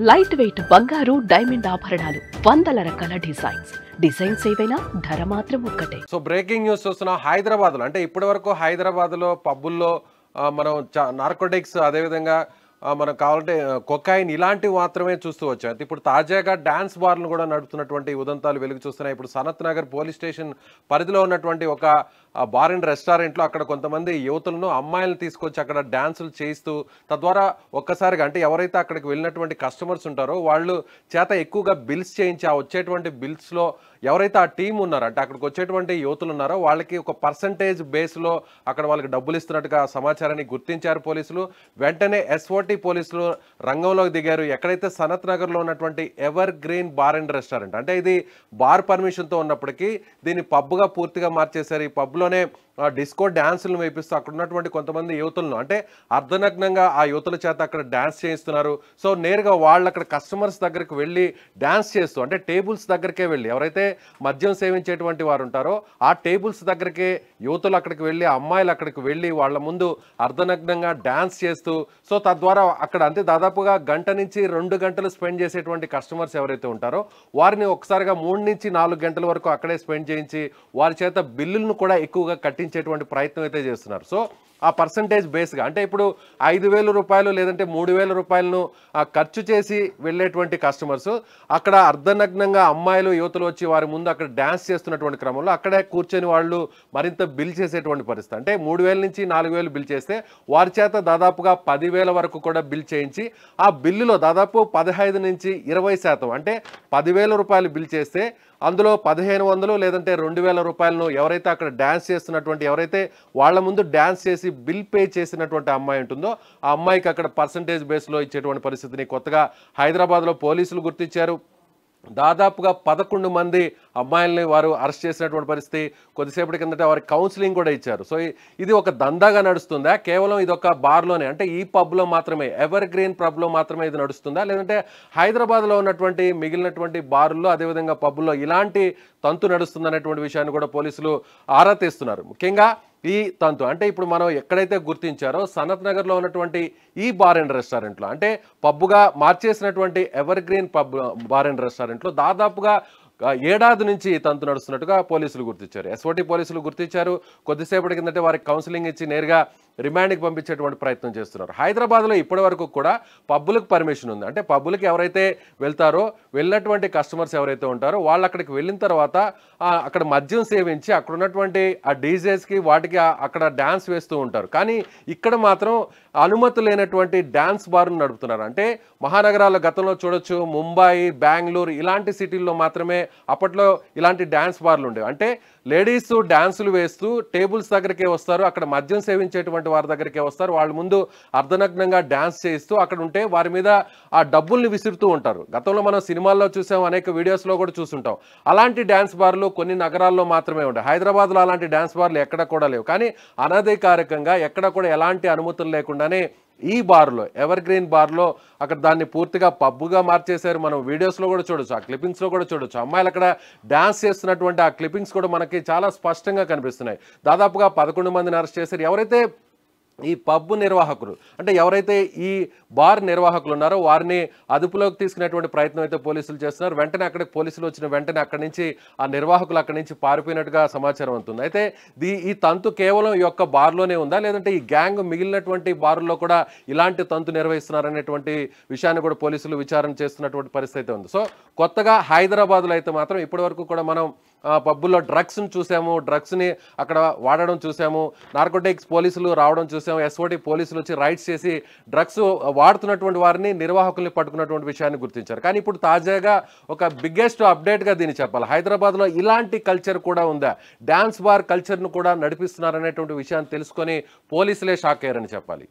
Light weight బంగారు diamond ఆభరణాలు వందల రకాల డిజైన్స్ ఏవైనా ధర మాత్రం ఒక్కటే. సో బ్రేకింగ్ న్యూస్ చూస్తున్నాం హైదరాబాద్ లో. అంటే ఇప్పటి వరకు హైదరాబాద్ లో పబ్బుల్లో మనం నార్కోటిక్స్ అదేవిధంగా మనం కావాలంటే కొకాయిన్ ఇలాంటివి మాత్రమే చూస్తూ వచ్చాం. అయితే ఇప్పుడు తాజాగా డాన్స్ బార్లు కూడా నడుపుతున్నటువంటి ఉదంతాలు వెలుగు చూస్తున్నాయి. ఇప్పుడు సనత్ నగర్ పోలీస్ స్టేషన్ పరిధిలో ఉన్నటువంటి ఒక బార్ అండ్ రెస్టారెంట్లో అక్కడ కొంతమంది యువతులను అమ్మాయిలను తీసుకొచ్చి అక్కడ డాన్సులు చేయిస్తూ తద్వారా ఒక్కసారిగా అంటే ఎవరైతే అక్కడికి వెళ్ళినటువంటి కస్టమర్స్ ఉంటారో వాళ్ళు చేత ఎక్కువగా బిల్స్ చేయించి ఆ వచ్చేటువంటి బిల్స్లో ఎవరైతే ఆ టీం ఉన్నారో అంటే అక్కడికి వచ్చేటువంటి యువతులు ఉన్నారో వాళ్ళకి ఒక పర్సంటేజ్ బేస్లో అక్కడ వాళ్ళకి డబ్బులు ఇస్తున్నట్టుగా సమాచారాన్ని గుర్తించారు పోలీసులు. వెంటనే ఎస్ఓటి పోలీసులు రంగంలోకి దిగారు. ఎక్కడైతే సనత్ నగర్లో ఉన్నటువంటి ever green bar and restaurant అంటే ఇది బార్ పర్మిషన్తో ఉన్నప్పటికీ దీన్ని పబ్గా పూర్తిగా మార్చేశారు. ఈ పబ్లోనే డిస్కో డ్యాన్సులను వేపిస్తూ అక్కడ ఉన్నటువంటి కొంతమంది యువతులను అంటే అర్ధనగ్నంగా ఆ యువతుల చేత అక్కడ డ్యాన్స్ చేయిస్తున్నారు. సో నేరుగా వాళ్ళు అక్కడ కస్టమర్స్ దగ్గరికి వెళ్ళి డ్యాన్స్ చేస్తూ అంటే టేబుల్స్ దగ్గరికే వెళ్ళి ఎవరైతే మద్యం సేవించేటువంటి వారు ఉంటారో ఆ టేబుల్స్ దగ్గరికే యువతులు అక్కడికి వెళ్ళి అమ్మాయిలు అక్కడికి వెళ్ళి వాళ్ళ ముందు అర్ధనగ్నంగా డ్యాన్స్ చేస్తూ సో తద్వారా అక్కడ అంటే దాదాపుగా గంట నుంచి 2 గంటలు స్పెండ్ చేసేటువంటి కస్టమర్స్ ఎవరైతే ఉంటారో వారిని ఒకసారిగా 3 నుంచి 4 గంటల వరకు అక్కడే స్పెండ్ చేయించి వారి చేత బిల్లులను కూడా ఎక్కువగా కట్టించేటువంటి ప్రయత్నం అయితే చేస్తున్నారు. సో ఆ పర్సంటేజ్ బేస్గా అంటే ఇప్పుడు 5,000 రూపాయలు లేదంటే 3,000 రూపాయలను ఖర్చు చేసి వెళ్ళేటువంటి కస్టమర్స్ అక్కడ అర్ధనగ్నంగా అమ్మాయిలు యువతులు వచ్చి వారి ముందు అక్కడ డ్యాన్స్ చేస్తున్నటువంటి క్రమంలో అక్కడే కూర్చొని వాళ్ళు మరింత బిల్ చేసేటువంటి పరిస్థితి. అంటే 3,000 నుంచి 4,000 బిల్ చేస్తే వారి చేత దాదాపుగా 10,000 వరకు కూడా బిల్ చేయించి ఆ బిల్లులో దాదాపు 15 నుంచి 20% అంటే 10,000 రూపాయలు బిల్ చేస్తే అందులో 1,500 లేదంటే 2,000 రూపాయలను ఎవరైతే అక్కడ డ్యాన్స్ చేస్తున్నటువంటి ఎవరైతే వాళ్ళ ముందు డ్యాన్స్ చేసి బిల్ పే చేసినటువంటి అమ్మాయి ఉంటుందో ఆ అమ్మాయికి అక్కడ పర్సంటేజ్ బేస్లో ఇచ్చేటువంటి పరిస్థితిని కొత్తగా హైదరాబాద్లో పోలీసులు గుర్తించారు. దాదాపుగా 11 మంది అమ్మాయిల్ని వారు అరెస్ట్ చేసినటువంటి పరిస్థితి. కొద్దిసేపటి కిందట వారికి కౌన్సిలింగ్ కూడా ఇచ్చారు. సో ఇది ఒక దందాగా నడుస్తుందా, కేవలం ఇది ఒక బార్లోనే అంటే ఈ పబ్లో మాత్రమే ఎవర్ గ్రీన్ పబ్లో మాత్రమే ఇది నడుస్తుందా, లేదంటే హైదరాబాద్లో ఉన్నటువంటి మిగిలినటువంటి బార్ల్లో అదేవిధంగా పబ్బుల్లో ఇలాంటి తంతు నడుస్తుందనేటువంటి విషయాన్ని కూడా పోలీసులు ఆరా తీస్తున్నారు. ముఖ్యంగా ఈ తంతు అంటే ఇప్పుడు మనం ఎక్కడైతే గుర్తించారో సనత్ నగర్లో ఉన్నటువంటి ఈ బార్ అండ్ రెస్టారెంట్లో అంటే పబ్బుగా మార్చేసినటువంటి ever green pub bar and రెస్టారెంట్లో దాదాపుగా ఏడాది నుంచి తంతు నడుస్తున్నట్టుగా పోలీసులు గుర్తించారు. ఎస్ఓటి పోలీసులు గుర్తించారు. కొద్దిసేపటి కిందటే వారికి కౌన్సిలింగ్ ఇచ్చి నేరుగా రిమాండ్కి పంపించేటువంటి ప్రయత్నం చేస్తున్నారు. హైదరాబాద్లో ఇప్పటి వరకు కూడా పబ్బులకు పర్మిషన్ ఉంది. అంటే పబ్బులకు ఎవరైతే వెళ్తారో వెళ్ళినటువంటి కస్టమర్స్ ఎవరైతే ఉంటారో వాళ్ళు అక్కడికి వెళ్ళిన తర్వాత అక్కడ మద్యం సేవించి అక్కడ ఉన్నటువంటి ఆ డీజేస్కి వాటికి అక్కడ డ్యాన్స్ వేస్తూ ఉంటారు. కానీ ఇక్కడ మాత్రం అనుమతి లేనటువంటి డ్యాన్స్ బార్ను నడుపుతున్నారు. అంటే మహానగరాల్లో గతంలో చూడొచ్చు ముంబాయి, బెంగళూరు ఇలాంటి సిటీల్లో మాత్రమే అప్పట్లో ఇలాంటి డ్యాన్స్ బార్లు ఉండేవి. అంటే లేడీస్ డ్యాన్సులు వేస్తూ టేబుల్స్ దగ్గరికే వస్తారు, అక్కడ మద్యం సేవించేటువంటి వారి దగ్గరికే వస్తారు, వాళ్ళ ముందు అర్ధనగ్నంగా డ్యాన్స్ చేయిస్తూ అక్కడ ఉంటే వారి మీద ఆ డబ్బుల్ని విసురుతూ ఉంటారు. గతంలో మనం సినిమాల్లో చూసాం, అనేక వీడియోస్లో కూడా చూస్తుంటాం. అలాంటి డ్యాన్స్ బార్లు కొన్ని నగరాల్లో మాత్రమే ఉంటాయి. హైదరాబాద్లో అలాంటి డ్యాన్స్ బార్లు ఎక్కడ కూడా లేవు. కానీ అనధికారికంగా ఎక్కడ కూడా ఎలాంటి అనుమతులు లేకుండానే ఈ బార్లో ఎవర్ గ్రీన్ బార్లో అక్కడ దాన్ని పూర్తిగా పబ్బుగా మార్చేశారు. మనం వీడియోస్లో కూడా చూడొచ్చు, ఆ క్లిప్పింగ్స్లో కూడా చూడొచ్చు. అమ్మాయిలు అక్కడ డ్యాన్స్ చేస్తున్నటువంటి ఆ క్లిప్పింగ్స్ కూడా మనకి చాలా స్పష్టంగా కనిపిస్తున్నాయి. దాదాపుగా 11 మందిని అరెస్ట్ చేశారు. ఎవరైతే ఈ పబ్ నిర్వాహకులు అంటే ఎవరైతే ఈ బార్ నిర్వాహకులు ఉన్నారో వారిని అదుపులోకి తీసుకునేటువంటి ప్రయత్నం అయితే పోలీసులు చేస్తున్నారు. వెంటనే అక్కడికి పోలీసులు వచ్చిన వెంటనే అక్కడి నుంచి ఆ నిర్వాహకులు అక్కడి నుంచి పారిపోయినట్టుగా సమాచారం అవుతుంది. అయితే ఈ తంతు కేవలం ఈ యొక్క బార్లోనే ఉందా, లేదంటే ఈ గ్యాంగ్ మిగిలినటువంటి బారుల్లో కూడా ఇలాంటి తంతు నిర్వహిస్తున్నారనేటువంటి విషయాన్ని కూడా పోలీసులు విచారణ చేస్తున్నటువంటి పరిస్థితి ఉంది. సో కొత్తగా హైదరాబాద్లో అయితే మాత్రం ఇప్పటి వరకు కూడా మనం పబ్బుల్లో డ్రగ్స్ని చూసాము, డ్రగ్స్ని అక్కడ వాడడం చూసాము, నార్కోటిక్స్ పోలీసులు రావడం చూసాము, ఎస్ఓటి పోలీసులు వచ్చి రైడ్స్ చేసి డ్రగ్స్ వాడుతున్నటువంటి వారిని నిర్వాహకుల్ని పట్టుకున్నటువంటి విషయాన్ని గుర్తించారు. కానీ ఇప్పుడు తాజాగా ఒక బిగ్గెస్ట్ అప్డేట్గా దీన్ని చెప్పాలి, హైదరాబాద్లో ఇలాంటి కల్చర్ కూడా ఉందా, డ్యాన్స్ బార్ కల్చర్ను కూడా నడిపిస్తున్నారనేటువంటి విషయాన్ని తెలుసుకొని పోలీసులే షాక్ అయ్యారని చెప్పాలి.